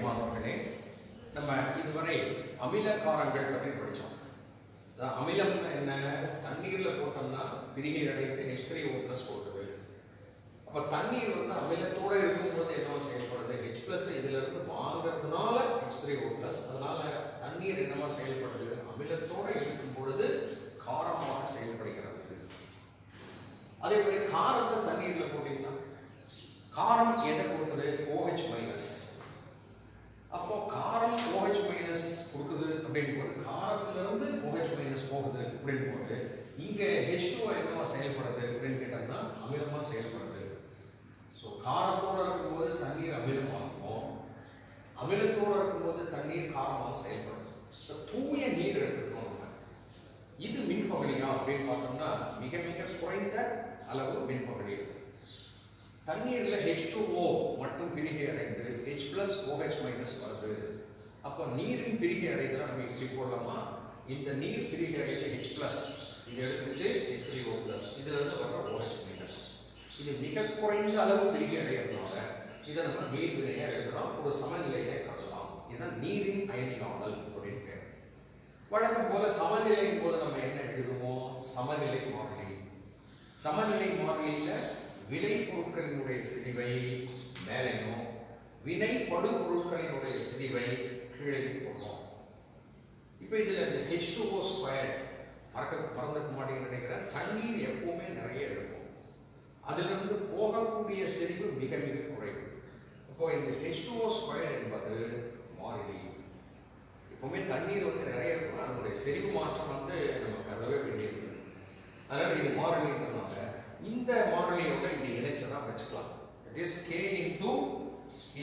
மாணவர்களே, நம்ம இதுவரை அமில காரங்கள் பற்றி படித்தோம். அமிலம் என்ன? தண்ணீரில் போட்டோம்னா பிரிகை அடைந்து H3O+ போகுது. அப்போ தண்ணீர் வந்து அமிலத்தோடு இருக்கும்போது என்னவா செயல்படுது? H+ இதிலிருந்து வாங்கிறதுனால H3O+. அதனால தண்ணீர் என்னவா செயல்படுது? அமிலத்தோடு இருக்கும் பொழுது காரமாக செயல்படுகிறது. அதே மாதிரி காரத்தை தண்ணீரில் போட்டீங்கன்னா காரம் எதை கொடுக்குது? OH-. அப்போ காரம் OH- கொடுக்குது அப்படின் போது காரத்திலிருந்து OH- போகுது அப்படின் போது இங்கே H2O என்னவா செயல்படுது அப்படின்னு கேட்டாங்கன்னா அமிலமாக செயல்படுது. ஸோ காரத்தோடு இருக்கும்போது தண்ணீர் அமிலமாகும், அமிலத்தோடு இருக்கும்போது தண்ணீர் காரமாக செயல்படுது. தூய நீர் எடுத்துக்கணும். இது மின்பகுதியா அப்படின்னு பார்த்தோம்னா மிக மிக குறைந்த அளவு மின்பகுதி. தண்ணீரில் H2O மட்டும் பிரிகை அடைந்து H+OH- வருது. அப்போ நீரின் பிரிகை அடைதல் நம்ம இப்படி போடலாமா? இந்த நீர் பிரிகை அடைந்த H+ இது எடுத்துச்சு H3O+, இதுல இருந்து வர OH-. இது மிக குறைந்த அளவு பிரிகை அடைகிறதுனால இதை நம்ம நீர் வினையை எழுதலாம், ஒரு சமநிலையை கருதலாம். இதுதான் நீரின் அயனியாதல் அப்படின்னு பேர். வழக்கம் போல சமநிலையின் போது நம்ம என்ன எழுதுவோம்? சமநிலை மாறிலி. சமநிலை மாறிலியில விளை பொருட்களினுடைய சிறிவை மேலையும் வினை படுபொருட்களினுடைய சிறிவை கீழே போடுவோம். இப்போ இதில் இந்த H2O² மறந்துக்க மாட்டேன்னு நினைக்கிறேன். தண்ணீர் எப்பவுமே நிறைய எடுப்போம், அதிலிருந்து போகக்கூடிய செறிவு மிக மிக குறைவு. இப்போ இந்த H2O² என்பது மாறிலி. எப்பவுமே தண்ணீர் வந்து நிறைய இருக்கும், அதனுடைய செறிவு மாற்றம் வந்து நம்ம கருதவே வேண்டியது. அதனால இது மாறிலின்றதுனால இந்த மாறிலியோட இது இணைச்சதான் வச்சுக்கலாம். That is K into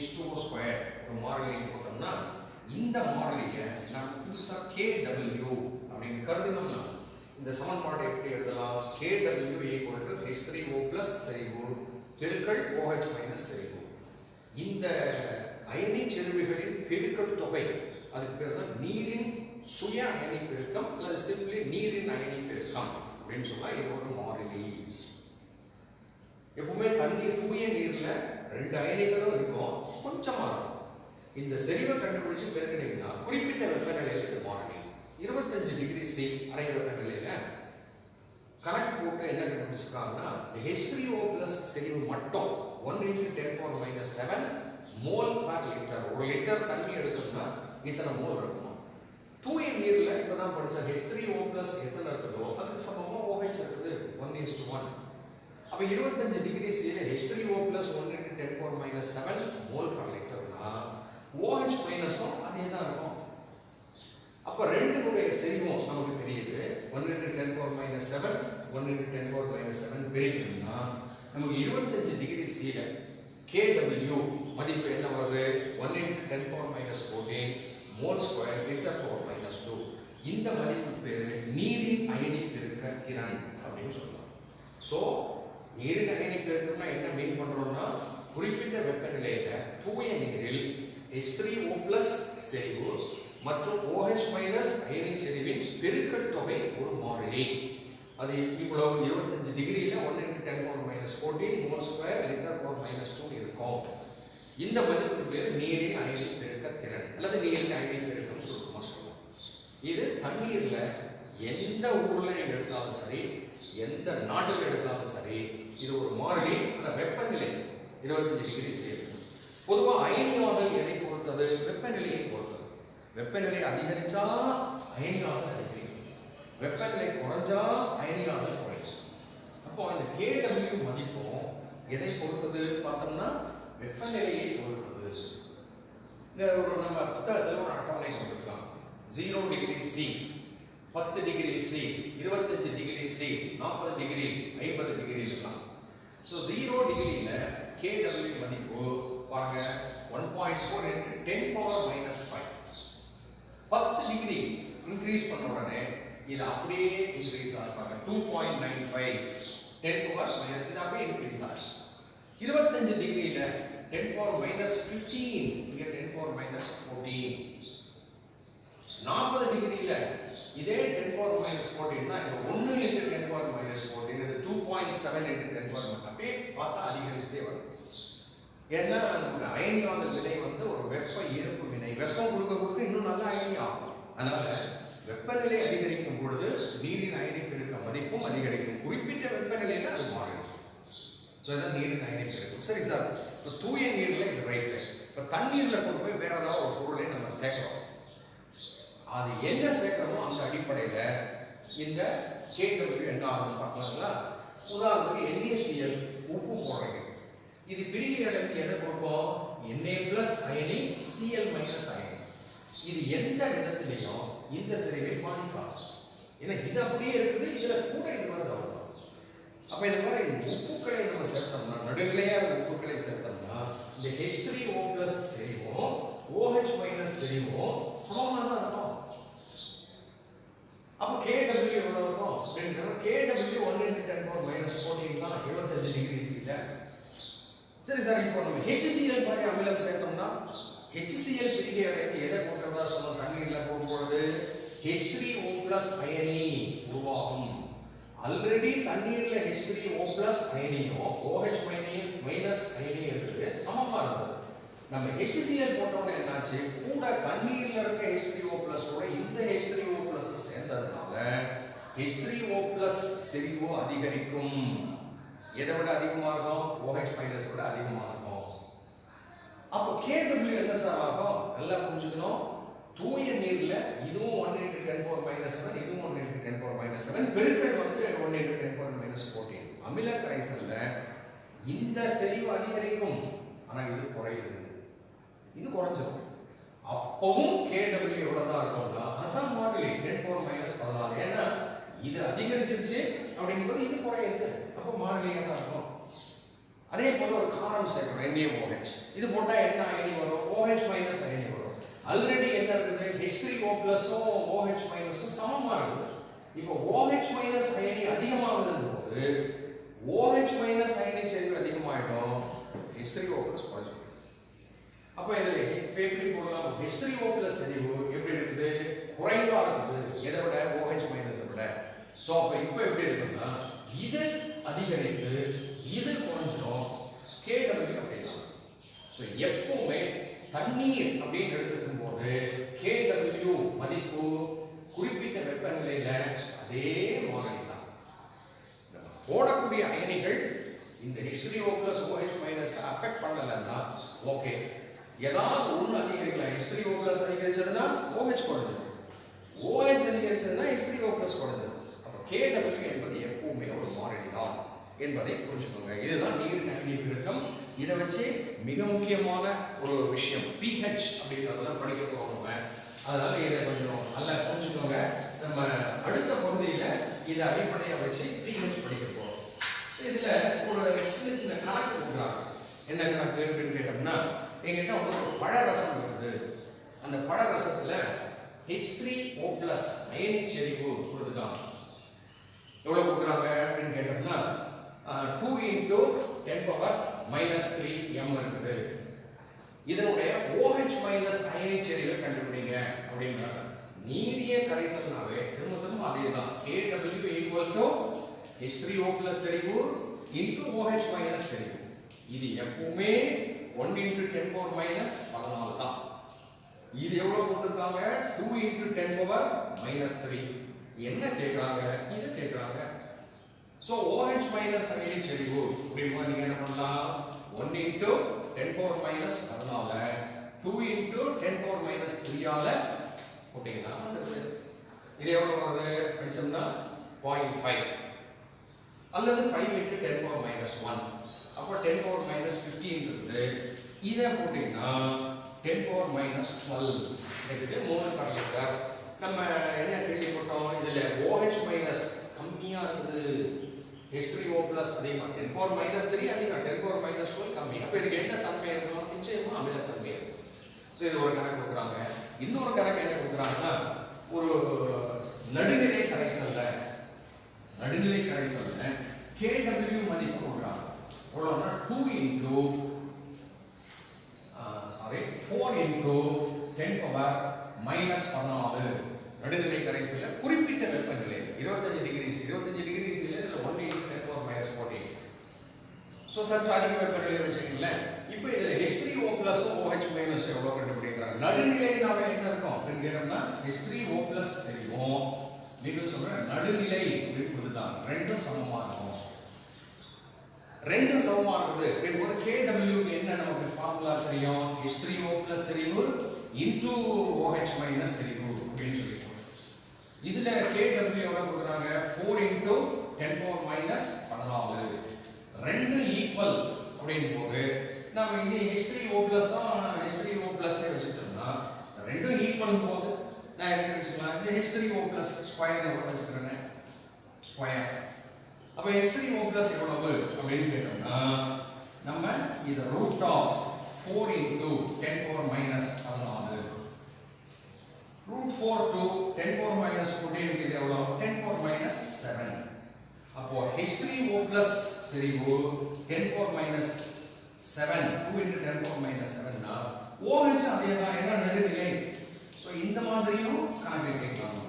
H2O² ஒரு மாறிலியை போட்டோம்னா இந்த மாறிலியை நம்ம புதுசாக KW அப்படின்னு கருதினோம்னா இந்த சமன்பாடு எப்படி எழுதலாம்? KW = H3O+ செறிவு பெருக்கல் OH- செறிவு. இந்த அயனி செறிவுகளின் பெருக்கல் தொகை, அதுக்கு பேர் தான் நீரின் சுய அயனி பெருக்கம் அல்லது சிம்பிளி நீரின் அயனி பெருக்கம் அப்படின்னு சொன்னா இது ஒரு மாறிலி. எப்பவுமே தண்ணீர் தூய நீர்ல 2 அயனிகளும் இருக்கும், கொஞ்சமா இருக்கும். இந்த செறிவை கண்டுபிடிச்சு பெருக்கினீங்கன்னா குறிப்பிட்ட வெப்பநிலையில் இது மாறிலி. 25 டிகிரி C அறை வெப்பநிலையில கணக்கு போட்டு என்ன கண்டுபிடிச்சிருக்காங்கன்னா H3O+ செறிவு மட்டும் 1 × 10⁻⁷ mol/L. ஒரு லிட்டர் தண்ணி எடுக்கணும்னா இத்தனை மோல் இருக்குமா? தூய நீர்ல இப்பதான் படிச்ச H3O+ எத்தனை இருக்குதோ அதுக்கு சமமா OH இருக்குது 1:1. அப்ப 25 degree C H3O+ 1 × 10⁻⁷ mol/L OH- அதே தான் இருக்கும். அப்ப ரெண்டுடைய செறிவும் நமக்கு தெரியுது. 1 × 10⁻⁷ 1 × 10⁻⁷ பெருக்கணும்னா நமக்கு 25 டிகிரி C KW மதிப்பு என்ன வருது? 1 × 10⁻⁴ mol² L/-2. இந்த மதிப்பு பேரு நீரின் அயனி பெருக்க திறன் அப்படின்னு சொல்லலாம். ஸோ நீரின் அயனி பெருக்கம்னா என்ன மீன் பண்றோம்னா குறிப்பிட்ட வெப்பநிலையில தூய நீரில் H3O+ செறிவு மற்றும் OH- அயனி செறிவின் பெருக்கல் தொகை ஒரு மாறிலி. அது இவ்வளவு 25 டிகிரியில 1 × 10⁻⁴ mol² L/-2 இருக்கும். இந்த மதிப்பு பேர் நீரின் அயனி பெருக்க திறன் அல்லது நீரின் அயனி பெருக்கம் சுருக்கமா சொல்லுவோம். இது தண்ணீர்ல எந்த ஊர்ல நீங்க எடுத்தாலும் சரி, எந்த நாட்டில் எடுத்தாலும் சரி, இது ஒரு மாறிலி. அந்த வெப்பநிலை 25 டிகிரி C. பொதுவாக அயனியாதல் எதை பொறுத்தது? வெப்பநிலையை பொறுத்தது. வெப்பநிலை அதிகரிச்சா அயனியாதல் அதிகரிக்கும், வெப்பநிலை குறைஞ்சா அயனியாதல் குறையும். அப்போ இந்த KW மதிப்பும் எதை பொறுத்தது பார்த்தோம்னா வெப்பநிலையை பொறுத்தது. இந்த ஒரு நம்ம புத்தகத்தில் ஒரு அட்டவணை கொடுத்துருக்காங்க. 0 degree C, 10 degree C, 25 degree C, 40 degree, 50 degree இருக்கலாம். ஸோ 0 டிகிரியில KW மதிப்பு பாருங்க 1.4 × 10⁻⁵. 10 டிகிரி இன்க்ரீஸ் பண்ண உடனே இது அப்படியே இன்க்ரீஸ் ஆகிப்பாங்க. 2.95 10⁻⁻ இது அப்படியே இன்க்ரீஸ் ஆகும். 25 டிகிரியில 10⁻⁻15 இங்க 10⁻⁻14. 40 டிகிரியில இதே 10⁻⁻14 தான் இங்க 1 × 10⁻⁻14 இது 2.7 × 10⁻⁻. அப்படியே பார்த்தா அதிகரிச்சுட்டே வருது. ஏன்னா நமக்கு அயனியாதல் வினை வந்து ஒரு வெப்ப ஈர்ப்பு அதனால வெப்பநிலை அதிகரிக்கும் பொழுது நீரின் அயனி பெருக்க மதிப்பும் அதிகரிக்கும். குறிப்பிட்ட வெப்பநிலையில அது மாறிடும். ஸோ இதான் நீரின் அயனி பெருக்கம். சரி சார், இப்போ தூய நீர்ல இது ரைட்டு. இப்போ தண்ணீர்ல கொண்டு போய் வேற ஏதாவது ஒரு பொருளை நம்ம சேர்க்கிறோம். அது என்ன சேர்க்கிறோமோ அந்த அடிப்படையில இந்த KW என்ன ஆகுதுன்னு பார்க்கலாங்களா? உதாரணத்துக்கு NaCl உப்பு போடுறீங்க. இது பிரிகை அடைந்து எதை கொடுக்கும்? Na பிளஸ் அயனி Cl மைனஸ் அயனி. இது எந்த விதத்திலையும் இந்த செறிவை பாதிக்காது. ஏன்னா இது அப்படியே இருக்குது, இதுல கூட இது மாதிரி அவ்வளவுதான். அப்ப இந்த மாதிரி உப்புக்களை நம்ம சேர்த்தோம்னா, நடுநிலையான உப்புக்களை சேர்த்தோம்னா இந்த H3O பிளஸ் செறிவும் OH மைனஸ் செறிவும் சமமாக தான் இருக்கும். அப்ப KW எவ்வளவு இருக்கும்? KW 1×10⁻⁴ தான் 75 டிகிரி Cல. சரி சார், இப்போ நம்ம HCl மாதிரி அமிலம் சேர்த்தோம்னா HCl பிரிகை அடைந்து எதை போன்றதா சொன்னோம்? தண்ணீர்ல போடும்போது H3O பிளஸ் அயனி உருவாகும். ஆல்ரெடி தண்ணீர்ல H3O பிளஸ் அயனியும் OH மைனஸ் அயனியும் இருக்குது, சமமா இருக்குது. நம்ம HCl போட்டோம்னா என்னாச்சு? கூட தண்ணீர்ல இருக்க H3O பிளஸ் கூட இந்த H3O பிளஸ் சேர்ந்ததுனால H3O பிளஸ் செறிவு அதிகரிக்கும். எதை விட அதிகமா இருக்கும்? OH மைனஸ் விட அதிகமா இருக்கும். அப்போ KW என்ன சார் ஆகும்? நல்லா புரிஞ்சுக்கணும். தூய நீர்ல இதுவும் 1×10⁻⁷, இதுவும் 1×10⁻⁷, பெருக்கல் வந்து 1×10⁻⁴. அமில கரைசல்ல இந்த செறிவு அதிகரிக்கும், ஆனா இது குறையுது, இது குறைஞ்சிடும். அப்பவும் KW எவ்வளவுதான் இருக்கும்னா அதான் மாறிலி 10⁻⁻14. ஏன்னா இது அதிகரிச்சிருச்சு அப்படிங்கும்போது இது குறையுது, அப்போ மாறிலியா தான் இருக்கும். அதே போல ஒரு காரம் சேர்க்கிறோம் NaOH. இது போட்டா என்ன அயனி வரும்? OH மைனஸ் அயனி வரும். ஆல்ரெடி என்ன இருக்குது? H3O பிளஸும் OH மைனஸும் சமமா இருக்குது. இப்போ OH மைனஸ் அயனி அதிகமாகுதுன்னு போது OH மைனஸ் அயனி செறிவு அதிகமாயிடும், H3O பிளஸ் குறைஞ்சிடும். அப்ப இதுல எப்படி போடலாம்? H3O பிளஸ் செறிவு எப்படி இருக்குது? குறைவா இருக்குது, எதை விட? OH மைனஸ் விட. சோ அப்ப இப்போ எப்படி இருக்குன்னா இது அதிகரித்து இது குறைஞ்சிடும், KW அப்படிதான். சோ எப்பவுமே தண்ணீர் அப்படின்னு எடுத்துக்கும் போது KW மதிப்பு குறிப்பிட்ட வெப்பநிலையில அதே மாதிரி தான். போடக்கூடிய அயனிகள் இந்த H3O plus OH minus affect பண்ணலன்னா ஓகே. ஏதாவது ஒன்று அதிகரிக்கலாம், H3O பிளஸ் அதிகரிச்சதுன்னா OH குறைஞ்சிடும், OH அதிகரிச்சதுன்னா H3O பிளஸ் குறைஞ்சிடும். அப்போ KW என்பது எப்பவுமே ஒரு மாறிலி தான் என்பதை புரிஞ்சுக்கோங்க. இதுதான் நீரின் அயனி பெருக்கம். இதை வச்சு மிக முக்கியமான ஒரு விஷயம் pH அப்படின்றதெல்லாம் படிக்க போறோம். அதனால இதை கொஞ்சம் நல்லா புரிஞ்சுக்கோங்க. நம்ம அடுத்த பகுதியில இதை அடிப்படையாக வச்சு pH படிக்க போறோம். இதுல ஒரு சின்ன சின்ன கணக்கு கொடுக்குறாங்க. என்ன கணக்கு அப்படின்னு கேட்டோம்னா, எங்கிட்ட வந்து ஒரு பழரசம் இருக்குது. அந்த பழரசத்துல H3O பிளஸ் அயனி செறிவு கொடுத்துருக்காங்க. எவ்வளவு கொடுக்குறாங்க அப்படின்னு கேட்டோம்னா 2×10⁻³ m இருக்குது. இதனுடைய OH மைனஸ் அயனி செறிவை கண்டுபிடிங்க அப்படின்றாங்க. நீரிய கரைசல்னாவே திரும்ப திரும்ப அதேதான். KW = H3O பிளஸ் செறிவு into OH மைனஸ் செறிவு. இது எப்பவுமே 1×10⁻⁴ தான். இது எவ்வளவு கொடுத்திருக்காங்க? 2×10⁻³ என்ன கேக்குறாங்க? இது கேக்குறாங்க. சோ OH மைனஸ் அயனி செறிவு அப்படிமா நீங்க என்ன பண்ணலாம்? 1×10⁻⁴ 2×10⁻³ ஆல போட்டீங்கன்னா வந்துருது. இது எவ்வளவு வருது? படிச்சோம்னா 0.5 அல்லது 5×10⁻⁻1. அப்போ 10⁻⁻15 இருக்குது. இதை போட்டீங்கன்னா 10⁻⁻12 இதுக்கு 3 கரெக்டா. நம்ம என்ன கேள்விப்பட்டோம்? இதுல OH மைனஸ் கம்மியா இருக்குது, H3O பிளஸ் அதிகமா, 10⁻³ அதிகம், 10⁻12 கம்மி. அப்ப இதுக்கு என்ன தன்மை இருக்கும்? நிச்சயமா அமிலத்தன்மை இருக்கும். சோ இது ஒரு கணக்கு கொடுக்குறாங்க. இன்னொரு கணக்கு என்ன கொடுக்குறாங்கன்னா, ஒரு நடுநிலை கரைசல்ல KW மதிப்பு கொடுக்குறாங்க. எவ்வளவுன்னா 4×10⁻⁻14 நடுநிலை கரைசல்ல குறிப்பிட்ட வெப்பநிலை 25 டிகிரி C 1×10⁻⁻14. சோ சற்று அதிக வெப்பநிலை வச்சுக்கீங்களேன். இப்போ இதுல H3O பிளஸ் OH மைனஸ் எவ்வளவு கண்டுபிடிக்கிறாங்க? நடுநிலை நாம என்ன இருக்கும் அப்படின்னு கேட்டோம்னா H3O+ செறிவும் மீண்டும் சொல்றேன் நடுநிலை அப்படின்றதுதான் ரெண்டும் சமமா இருக்கும். ரெண்டும் சமமா இருக்குது அப்படிங்கும்போது KW என்ன நமக்கு ஃபார்முலா தெரியும் H3O+ செறிவு into OH- செறிவு அப்படின்னு சொல்லிட்டோம். இதுல KW எவ்வளவு கொடுக்குறாங்க 4 into 10⁻⁻14 ரெண்டு ஈக்குவல் அப்படிங்கும்போது நாம இங்க H3O+ H3O+ வச்சுட்டோம்னா ரெண்டும் ஈக்குவல் போது நான் என்ன வச்சுக்கலாம் இந்த H3O+ ஸ்கொயர் எவ்வளவு வச்சுக்கிறேன் ஸ்கொயர். அப்ப H3O+ எவ்வளவு அப்படின்னு கேட்டோம்னா நம்ம இத root of 4 into 10⁻⁻14 root 4 to 10⁻⁻14 இது எவ்வளவு 10⁻⁻7. அப்போ H3O+ செறிவு 10⁻⁻7 2 into 10⁻⁻7 னா OH அதேதான் என்ன நடுநிலை. சோ இந்த மாதிரியும் கணக்கு கேட்கலாம்.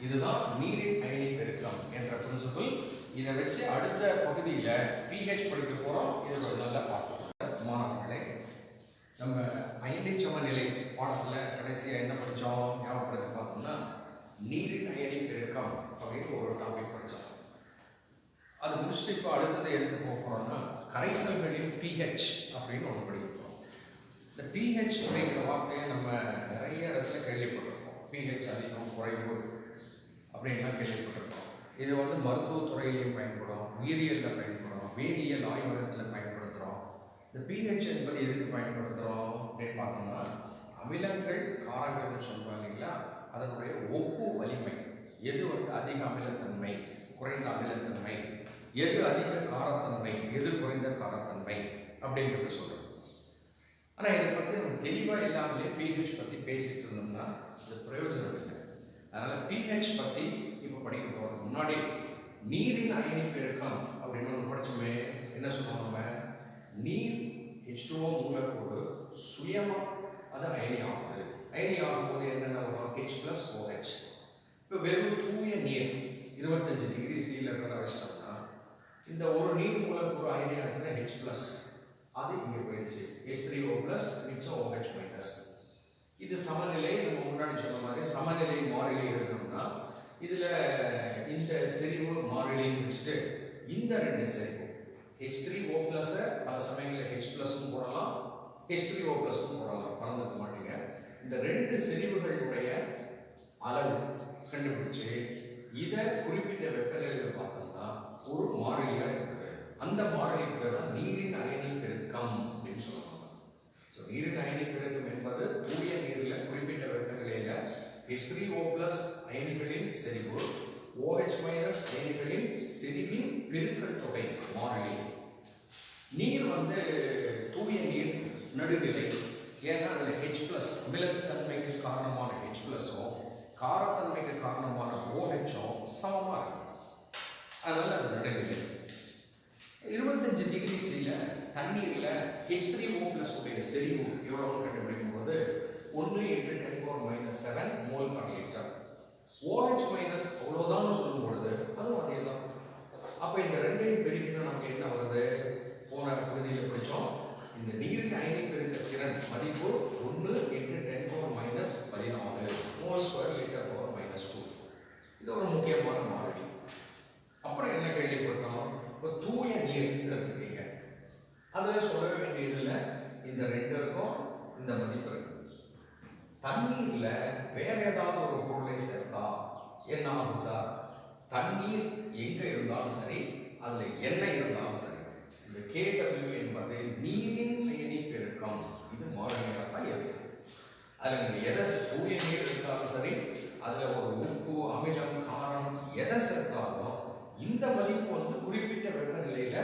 இதுதான் நீரின் அயனி பெருக்கம் என்ற பிரின்சிபல். இத வச்சு அடுத்த பகுதியில pH படிக்க போறோம். இது ஒரு நல்ல பாடம். மாணவர்களே நம்ம அயனி சமநிலை பாடத்துல கடைசியா என்ன படிச்சோம் ஞாபகப்படுத்தி பார்த்தோம்னா நீரின் அயனி பெருக்கம் அப்படின்னு ஒரு டாபிக் படிச்சோம். அது முடிச்சுட்டு இப்போ அடுத்தது எடுத்து போறோம்னா கரைசல்களின் pH அப்படின்னு ஒன்று படிக்கிறோம். இந்த pH அப்படிங்கிற வார்த்தையை நம்ம நிறைய இடத்துல கேள்விப்பட்டிருக்கோம். pH அதிகம் குறைவு அப்படின்லாம் கேள்விப்பட்டிருக்கோம். இது வந்து மருத்துவத்துறையிலையும் பயன்படும், உயிரியலில் பயன்படும், வேதியியல் ஆய்வகத்தில் பயன்படுத்துகிறோம். இந்த pH என்பது எதுக்கு பயன்படுத்துகிறோம் அப்படின்னு பார்த்தோம்னா அமிலங்கள் காரங்கள்னு சொல்கிறோம் இல்லைங்களா, அதனுடைய ஒப்பு வலிமை எது வந்து அதிக அமிலத்தன்மை குறைந்த அமிலத்தன்மை, எது அதிக காரத்தன்மை எது குறைந்த காரத்தன்மை அப்படிங்கிறத சொல்கிறோம். ஆனால் இதை பற்றி நம்ம தெளிவாக இல்லாமலே pH பற்றி பேசிட்டு இருந்தோம்னா அது பிரயோஜனம் இல்லை. அதனால் pH பற்றி இப்போ படிக்க போகிறதுக்கு முன்னாடி நீரின் அயனி பெருக்கம் அப்படின்னு ஒன்று படிச்சோமே என்ன சொல்லுவோம் நம்ம நீர் H2O மூலக்கூறு சுயமா அது அயனி ஆகுது. அயனி ஆகும்போது என்னென்ன வரும் H+OH. இப்போ வெறும் தூய நீர் 25 டிகிரி சீல வச்சிட்டோம்னா இந்த ஒரு நீர் மூலக்கூறு அயனி ஆச்சுன்னா H+ அது இங்கே போயிடுச்சு H3O+ மிச்சம் OH-. இது சமநிலை. நம்ம முன்னாடி சொன்ன மாதிரி சமநிலை மாறிலி இருக்கணும்னா இதுல இந்த செறிவு மாறிலின்னு வச்சுட்டு இந்த ரெண்டு செறிவு H3O+ பல சமயங்களில் H+ போடலாம் H3O+ போடலாம், மறந்துக்க மாட்டீங்க. இந்த ரெண்டு செறிவுகளுடைய அளவு கண்டுபிடிச்சு இதை குறிப்பிட்ட வெப்பநிலையில் பார்த்தோம்னா ஒரு மாறிலியா இருக்குது. அந்த மாறிலிக்கு பேர் தான் நீரின் அயனி பெருக்கம் அப்படின்னு சொல்லுவாங்க. ஸோ நீரின் அயனி பெருக்கம் என்பது தூய நீரில் குறிப்பிட்ட வெப்பநிலையில H3O+ அயனிகளின் செறிவு OH- அயனிகளின் செறிவின் பெருக்கல் தொகை மாறிலி. நீர் வந்து தூய நீர் நடுநிலை. ஏன்னா அதில் H+ அமிலத்தன்மைக்கு காரணமான H+ம் காரத்தன்மைக்கு காரணமான OH-ம் சமமாக இருக்கும். அதனால அது நடுநிலை. 25 டிகிரி சீல தண்ணீரில் H3O+ உடைய செறிவு எவ்வளவு கண்டுபிடிக்கும் போது 1 into 10⁻⁻7 mole per litre. OH- அவ்வளோதான் சொல்லும் பொழுது அதுவும் அதே தான். அப்போ இந்த ரெண்டையும் பெருக்கினா நமக்கு என்ன வருது போன பகுதியில் படித்தோம். இந்த நீரின் அயனி பெருக்க திறன் மதிப்பு 1 into 10⁻⁻14 mole square litre power -2. இது ஒரு முக்கியமான மாறிலி. அப்புறம் என்ன கேள்விப்பட்டோம் இப்போ தூய நீர் எடுத்துக்கீங்க அதில் சொல்ல வேண்டியதில் இந்த ரெண்டு இருக்கும் இந்த மதிப்பு இருக்கு. தண்ணீர்ல வேற ஏதாவது ஒரு பொருளை சேர்த்தா என்ன ஆகும் சார்? தண்ணீர் எங்க இருந்தாலும் சரி அதுல எண்ணெய் இருந்தாலும் சரி இந்த KW என்பது நீரின் அயனி பெருக்கம். இது மாறிலியாக தான் இருக்கு. அதுல நீங்க எதை தூய நீர் எடுத்தாலும் சரி அதுல ஒரு உப்பு அமிலம் காரம் எதை சேர்த்தாலும் இந்த மதிப்பு வந்து குறிப்பிட்ட வெப்பநிலையில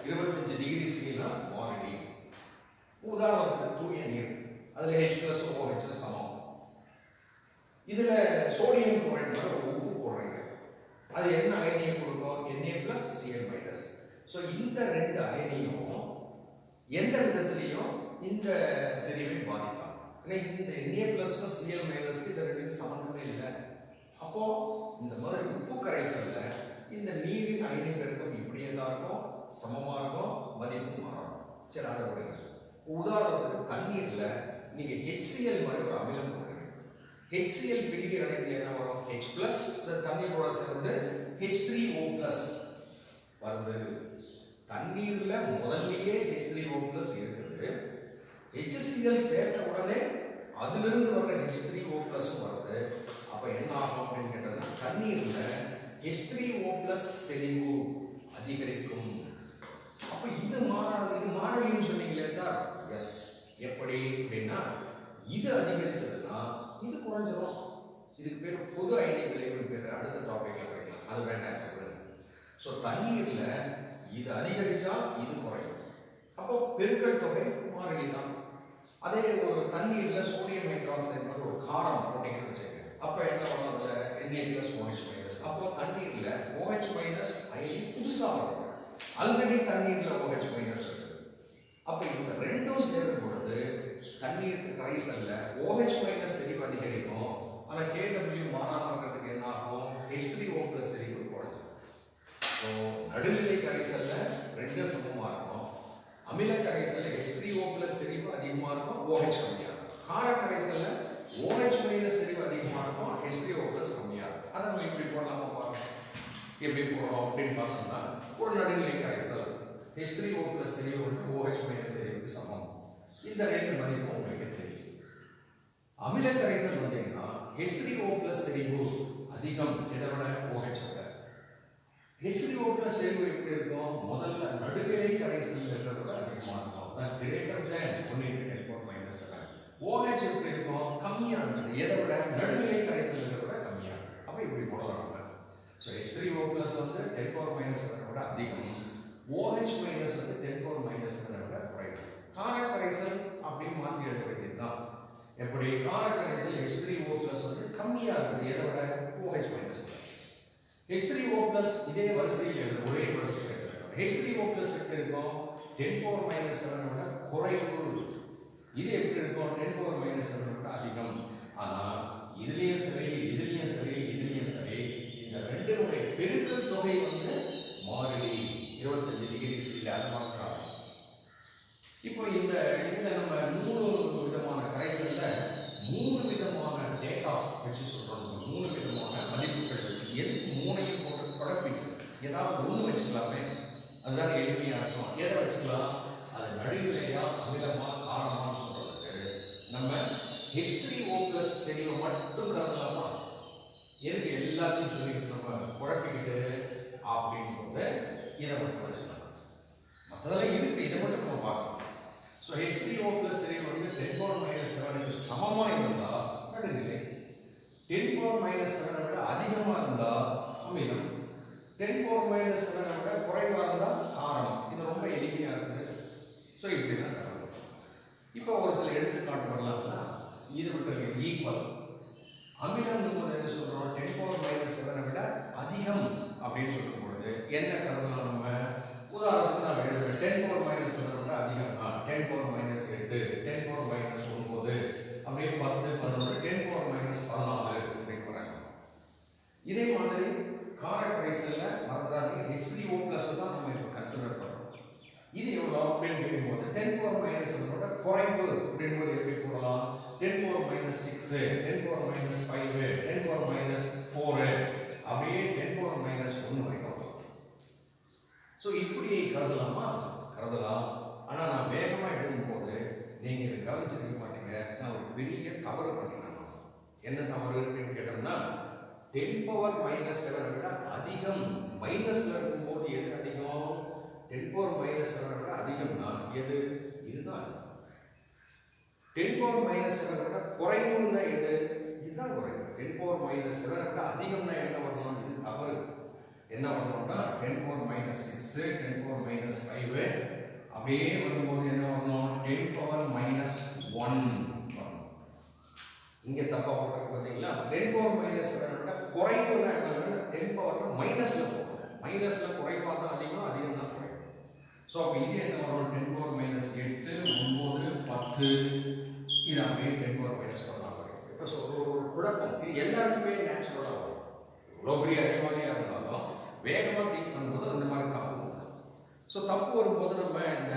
25 டிகிரி சீல மாறிலி. உதாரணத்துக்கு தூய நீர் அதுல H+ OH சமம். இதுல சோடியம் குளோரைடு ஒரு உப்பு போடுறீங்க, அது என்ன அயனியை கொடுக்கும் Na+Cl-. ஸோ இந்த ரெண்டு அயனியும் எந்த விதத்திலையும் இந்த செறிவை பாதிக்கலாம். இந்த Na+க்கும் Cl- இந்த ரெண்டுக்கும் சம்பந்தமே இல்லை. அப்போ இந்த மாதிரி உப்பு கரைசல்ல இந்த நீரின் அயனி பெருக்கம் இப்படியே தான் இருக்கும், சமமா இருக்கும், மதிப்பு மாறும். சரி அதை விடுங்க. உதாரணத்துக்கு தண்ணீர்ல நீங்க HCl மாதிரி ஒரு அமிலம் போடுறீங்க. HCl பிரிகை அடைந்து என்ன வரும்? H+ இந்த தண்ணீரோட சேர்ந்து H3O+ வருது. தண்ணீர்ல முதல்லயே H3O+ இருக்குது. HCl சேர்த்த உடனே அதிலிருந்து வர H3O+ வருது. அப்ப என்ன ஆகும் அப்படின்னு கேட்டா தண்ணீர்ல H3O+ செறிவு அதிகரிக்கும். அப்ப இது மாறலின்னு சொன்னீங்களே சார்? எஸ். எப்படி அப்படின்னா இது அதிகரிச்சதுன்னா இது குறைஞ்சிடும். இதுக்கு பேர் பொது அயனி விளைவு பேர் அடுத்த டாபிக்ல படிக்கலாம். அது வேண்டாம் சொல்லுங்க. ஸோ தண்ணீர்ல இது அதிகரிச்சா இது குறையும். அப்போ பெருக்கல் தொகை மாறிலி தான். அதே ஒரு தண்ணீர்ல சோடியம் ஹைட்ராக்சைடு மாதிரி ஒரு காரம் போட்டீங்கன்னு வச்சுக்கோங்க. அப்ப என்ன வரும்? அதுல Na+OH-. அப்போ தண்ணீர்ல OH- அயனி புதுசா வரும். ஆல்ரெடி தண்ணீர்ல OH- இருக்கு. அப்ப இந்த ரெண்டும் சேரும் பொழுது தண்ணீர் கரைசல்ல OH- செறிவு அதிகரிக்கும். ஆனா KW மாறாம இருக்கிறதுக்கு என்ன ஆகும்? H3O+ செறிவு குறைஞ்சிடும். ஸோ நடுநிலை கரைசல்ல ரெண்டும் சமமா இருக்கும். அமில கரைசல்ல H3O+ செறிவு அதிகமா இருக்கும், OH கம்மியா இருக்கும். கார கரைசல்ல OH- செறிவு அதிகமா இருக்கும், H3O+ கம்மியா இருக்கும். அதை நம்ம இப்படி போடலாமா பாருங்க. எப்படி போடுறோம் அப்படின்னு பார்த்தோம்னா ஒரு நடுநிலை கரைசல் H3O+ செறிவு OH- செறிவுக்கு சமம். இந்த ரெண்டு மதிப்பும் உங்களுக்கு தெரியும். அமில கரைசல் வந்தீங்கன்னா H3O+ செறிவு அதிகம், எதை விட? OH விட. H3O+ செறிவு எப்படி இருக்கும்? முதல்ல நடுநிலை கரைசல் இருக்கிறத விட அதிகமா இருக்கும். அதான் greater than 1 × 10⁻⁷. OH எப்படி இருக்கும்? கம்மியா இருக்குது. எதை விட? நடுநிலை கரைசல் இருக்கிறத விட கம்மியா இருக்கு. அப்ப இப்படி போடலாம். ஸோ H3O+ வந்து 10⁻⁷ விட அதிகம், OH- வந்து 10⁻⁷ விட குறைவு. கார கரைசல் அப்படின்னு மாற்றி எழுத வேண்டியதுதான். எப்படி? கார கரைசல் H3O+ வந்து கம்மியா இருக்குது, எதை விட? OH- H3O+ இதே வரிசையில் எழுத, ஒரே வரிசையில் எழுதுறோம். H3O+ எப்படி இருக்கும்? 10⁻⁷ விட குறைவு. இது எப்படி இருக்கும்? 10⁻⁷ விட அதிகம். ஆனா இதுலயும் சரி, இதுலயும் சரி, இதுலயும் சரி, இந்த ரெண்டுடைய பெருக்கல் தொகை வந்து மாறிலி 25 டிகிரி C அது மாற்றாது. இப்போ இந்த நம்ம 3 விதமான கரைசல்ல 3 விதமான டேட்டா வச்சு சொல்றோம். 3 விதமான மதிப்புகள் வச்சு எதுக்கு 3ஐயும் போட்டு குழப்பிட்டு ஏதாவது ஒன்று வச்சுக்கலாமே, அதுதான் எளிமையா இருக்கும். எதை வச்சுக்கலாம்? அது நடுநிலையா, அமிலமா, காரமான்னு சொல்றதுக்கு நம்ம H3O+ செறிவை மட்டும் கருதலாமா? எதுக்கு எல்லாத்தையும் சொல்லிக்கிட்டு நம்ம குழப்பிக்கிட்டு அப்படிங்கும்போது இதை மட்டும் வச்சுக்கலாம். மற்றதெல்லாம் இருக்கு, இதை மட்டும் நம்ம பார்க்கணும். ஸோ H3O+ செறிவு வந்து 10⁻⁷ சமமா இருந்தா நடுநிலை, 10⁻⁷ விட அதிகமா இருந்தா அமிலம், 10⁻⁷ விட குறைவா இருந்தா காரம். இது ரொம்ப எளிமையா இருக்குது. ஸோ இப்படிதான் கருதணும். இப்போ ஒரு சில எடுத்துக்காட்டு வரலாம்னா இது மட்டும் ஈக்குவல். அமிலம் என்ன சொல்றோம்? 10⁻⁷ விட அதிகம் அப்படின்னு சொல்லும் பொழுது என்ன கருதலாம் நம்ம? உதாரணத்துக்கு நான் எழுதுறேன் 10⁻⁷ விட அதிகம்னா 10⁻⁸, 10⁻⁹ அப்படியே 10, 11, 10⁻⁻14 அப்படின்னு வராங்க. இதே மாதிரி கார கரைசல்ல மறந்துடாதீங்க H3O+ தான் நம்ம இப்போ கன்சிடர் பண்றோம். இது எவ்வளோ அப்படின்னு கேட்கும்போது 10⁻⁷ விட குறைவு அப்படிங்கும்போது எப்படி போடலாம்? 10⁻⁶, 10⁻⁵, 10⁻⁴ அப்படியே 10⁻⁻1 வரைக்கும். ஸோ இப்படி கருதலாமா? கருதலாம். ஆனால் நான் வேகமாக எழுதும்போது நீங்கள் இதை கவனிச்சிருக்க மாட்டீங்க. நான் ஒரு பெரிய தவறு பண்ணினேன். என்ன தவறு அப்படின்னு கேட்டோம்னா 10⁻⁷ விட அதிகம் மைனஸ்ல இருக்கும்போது எது அதிகம்? 10⁻⁷ விட அதிகம்னா எது? இதுதான். 10⁻⁷ விட குறைவுன்னா எது? இதுதான் குறைவு. 10⁻⁷ விட அதிகம்னா என்ன வரணும்? இது தவறு. என்ன வரணும்னா 10⁻⁶, 10⁻⁵ அப்படியே வரும்போது என்ன வரணும்? 10⁻⁻1 வரணும். இங்க தப்பா போட்டு பார்த்தீங்களா? 10⁻⁷ விட குறைவுன்னா என்ன? 10 மைனஸ்ல போகும். மைனஸ்ல குறைவா தான் அதிகம், அதிகம் தான் குறைவு. ஸோ அப்போ இது என்ன வரும்? 10⁻⁸, 9, 10 இது அப்படியே 10⁻⁻1 வரும். இப்போ ஒரு குழப்பம். இது எல்லாருக்குமே நேச்சுரலாக வரும். இவ்வளோ பெரிய அறிவாளியாக இருந்தாலும் வேகமாக திங்க் பண்ணும்போது அந்த மாதிரி தப்பு வரும். ஸோ தப்பு வரும்போது நம்ம இந்த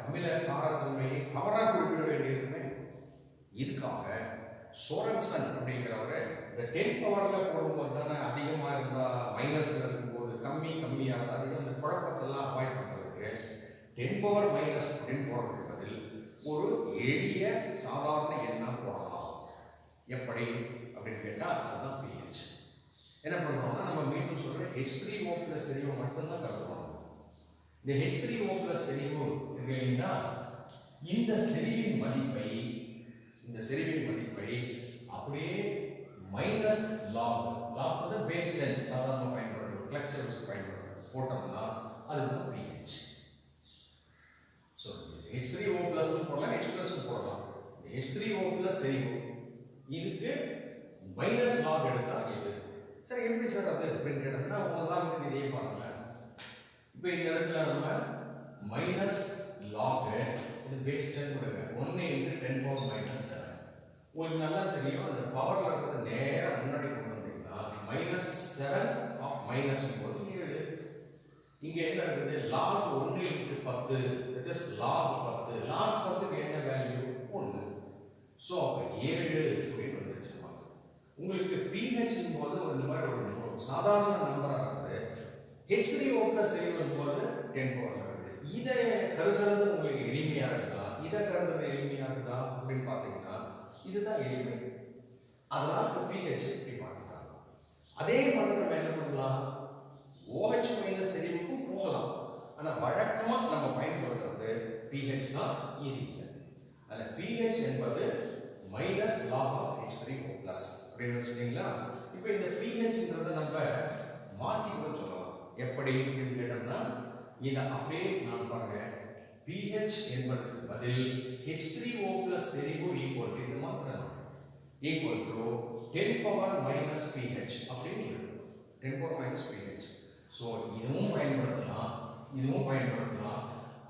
அமில காரத்தன்மையை தவறாக குறிப்பிட வேண்டியிருக்குமே. இதுக்காக சோரன்சன் அப்படிங்கிறவரை இந்த 10 பவரில் போடும்போது தானே அதிகமாக இருந்தால் மைனஸில் இருக்கும்போது கம்மியாக இருந்தால் அதுக்கு அந்த குழப்பத்தெல்லாம் அவாய்ட் பண்ணுறதுக்கு 10 பவர் மைனஸ் அப்படின்னு போடுறதுக்கு பதில் ஒரு எளிய சாதாரண எண்ணாக போடலாம். எப்படி அப்படின்னு கேட்டால் அதுதான் pH. என்ன பண்ணுறோம்னா நம்ம மீண்டும் சொல்கிற H3O + செறிவு மட்டும்தான் கருதுறோம். இந்த H3O + செறிவு இல்லைன்னா இந்த செறிவின் மதிப்பை அப்படியே மைனஸ் லாக் வந்து பேஸ் 10 சாதாரண பயன்படுத்தும் கிளஸ்டர்ஸ் பயன்படுத்தும் போட்டோம்னா அதுதான் pH. ஸோ H3O + போடலாம், H+ போடலாம். H3O + செறிவு இதுக்கு மைனஸ் லாக் எடுத்தா இது சரி. எப்படி சார் அது அப்படின்னு கேட்டோம்னா உதாரணத்துக்கு இதே பாருங்க. இப்போ இந்த இடத்துல நம்ம மைனஸ் லாக் இது பேஸ் 10 கொடுங்க 1 × 10⁻⁻⁷. உங்களுக்கு நல்லா தெரியும் அந்த பவர்ல இருக்கிறது நேராக முன்னாடி கொண்டு வந்தீங்கன்னா -7 ஆஃப் -7 இங்கே என்ன இருக்குது log 1 × 10 that is log 10. Log 10க்கு என்ன வேல்யூ 1. ஸோ அப்போ 7 அப்படின்னு வந்துருச்சு. உங்களுக்கு pH போது இந்த மாதிரி ஒரு சாதாரண நம்பராக இருக்குது. H3O + செறிவு போது 10 பவர்ல இருக்குது. இதை கருதுறது உங்களுக்கு எளிமையாக இருக்குதா, இதை கருதுறது எளிமையாக இருக்குதா அப்படின்னு பார்த்தீங்கன்னா இதுதான் எளிமை. அதனால் இப்போ pH இப்படி மாற்றிட்டாங்க. அதே மாதிரி நம்ம என்ன பண்ணலாம், OH- செறிவுக்கும் போகலாம். ஆனால் வழக்கமாக நம்ம பயன்படுத்துறது pH தான். இது இல்லை. அதில் pH என்பது மைனஸ் லாக் ஆஃப் H3O + அப்படின்னு வச்சுட்டீங்களா. இப்போ இந்த pHன்றதை நம்ம மாற்றி கூட சொல்லலாம். எப்படி அப்படின்னு கேட்டோம்னா இதை அப்படியே நான் பாருங்க pH என்பதற்கு பதில் H3O + செறிவு ஈக்குவல் இது மாத்திரம் ஈக்குவல் டு 10⁻⁻pH அப்படின்னு இருக்கும். 10⁻⁻pH. ஸோ இதுவும் பயன்படுத்தலாம்,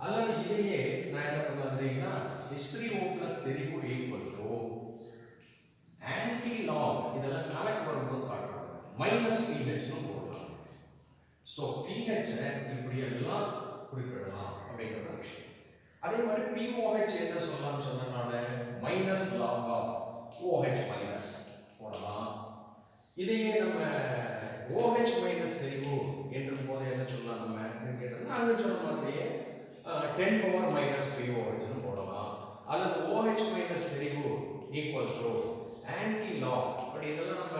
அல்லது இதையே நான் என்ன பண்ணுறீங்கன்னா H3O + செறிவு ஈக்குவல் டு ஆன்டி லாக் இதெல்லாம் கணக்கு வரும்போது காட்டுறாங்க -pH போடலாம். ஸோ pH இப்படி எல்லாம் குறிப்பிடலாம் அப்படிங்கிற விஷயம். அதே மாதிரி pOH என்ன சொல்லலாம்னு சொன்னனால மைனஸ் லாக் ஆஃப் OH- போடலாம். இதையே நம்ம OH- செறிவு என்ற போது என்ன சொல்லலாம் நம்ம கேட்டோம்னா அங்கே சொன்ன மாதிரியே 10⁻⁻pOH போடலாம். அல்லது OH- செறிவு equal to anti log. But இதெல்லாம் நம்ம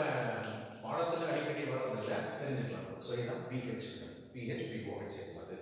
பாடத்தில் அடிக்கடி வர்றதில்லை, தெரிஞ்சுக்கலாம். ஸோ இதுதான் pH, pH, pOH என்பது.